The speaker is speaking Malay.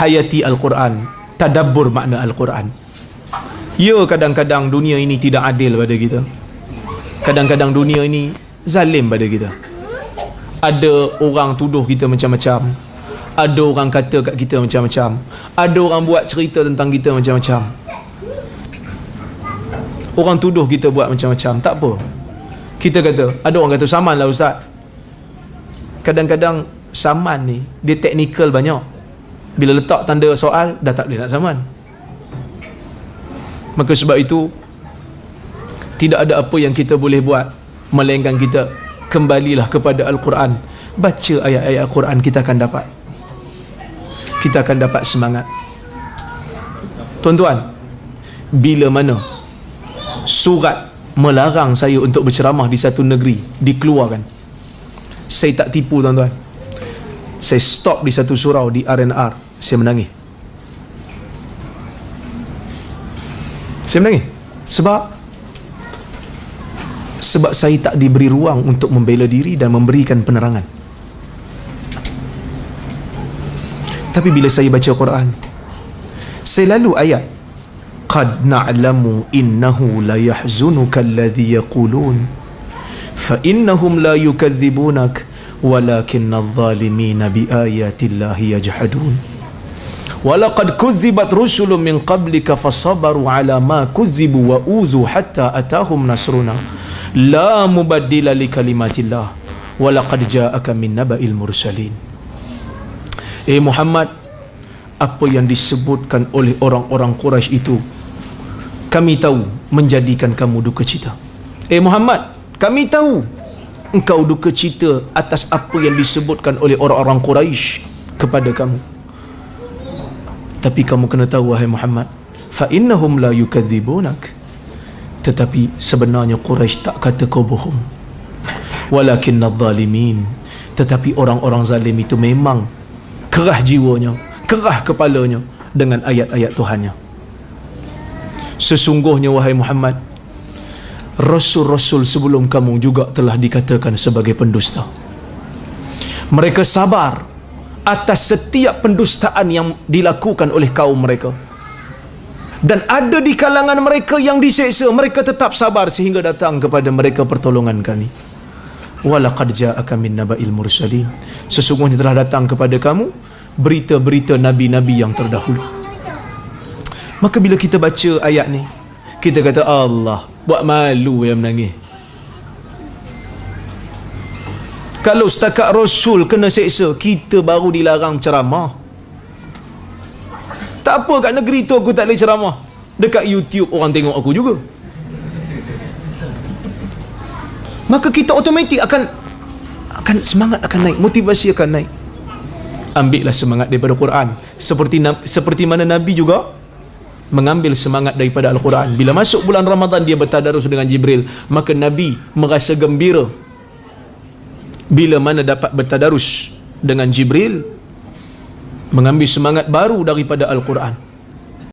hayati Al-Quran, tadabbur makna Al-Quran. Ya, kadang-kadang dunia ini tidak adil pada kita. Kadang-kadang dunia ini zalim pada kita. Ada orang tuduh kita macam-macam, ada orang kata kat kita macam-macam, ada orang buat cerita tentang kita macam-macam, orang tuduh kita buat macam-macam. Tak apa, kita kata, ada orang kata saman lah ustaz. Kadang-kadang saman ni dia teknikal banyak. Bila letak tanda soal, dah tak boleh nak saman. Maka sebab itu tidak ada apa yang kita boleh buat melainkan kita kembalilah kepada Al-Quran. Baca ayat-ayat Al-Quran, kita akan dapat semangat. Tuan-tuan, bila mana surat melarang saya untuk berceramah di satu negeri dikeluarkan, saya tak tipu tuan-tuan, saya stop di satu surau di RNR. Saya menangis. Sebab saya tak diberi ruang untuk membela diri dan memberikan penerangan. Tapi bila saya baca Quran, saya lalu ayat qad na'lamu innahu la yahzunuka alladhi yaqulun fa innahum la yukadzibunak walakinna adh-dhalimina bi ayatillahi yajhadun walaqad kuzzibat rusulun min qablika fasabaru ala ma kuzzibu wa uzu hatta atahum nasruna la mubaddila li kalimatillah walaqad ja'aka min naba'il mursalin. Muhammad, apa yang disebutkan oleh orang-orang Quraisy itu, kami tahu menjadikan kamu duka cita. Muhammad, kami tahu engkau duka cita atas apa yang disebutkan oleh orang-orang Quraisy kepada kamu. Tapi kamu kena tahu wahai Muhammad, fa innahum la yukadzibunak, tetapi sebenarnya Quraisy tak kata kau bohong. Walakinna adh-dhalimin, tetapi orang-orang zalim itu memang kerah jiwanya, kerah kepalanya dengan ayat-ayat Tuhannya. Sesungguhnya wahai Muhammad, Rasul-Rasul sebelum kamu juga telah dikatakan sebagai pendusta. Mereka sabar atas setiap pendustaan yang dilakukan oleh kaum mereka. Dan ada di kalangan mereka yang diseksa, mereka tetap sabar sehingga datang kepada mereka pertolongan kami. Walaqad ja'aka min naba'il mursalin, sesungguhnya telah datang kepada kamu berita-berita nabi-nabi yang terdahulu. Maka bila kita baca ayat ni, kita kata Allah, buat malu yang menangis. Kalau setakat Rasul kena seksa, kita baru dilarang ceramah. Tak apa, kat negeri tu aku tak boleh ceramah, dekat YouTube orang tengok aku juga. Maka kita automatik akan semangat akan naik, motivasi akan naik. Ambillah semangat daripada Quran, seperti mana Nabi juga mengambil semangat daripada Al-Quran. Bila masuk bulan Ramadan, dia bertadarus dengan Jibril, maka Nabi merasa gembira bila mana dapat bertadarus dengan Jibril, mengambil semangat baru daripada Al-Quran.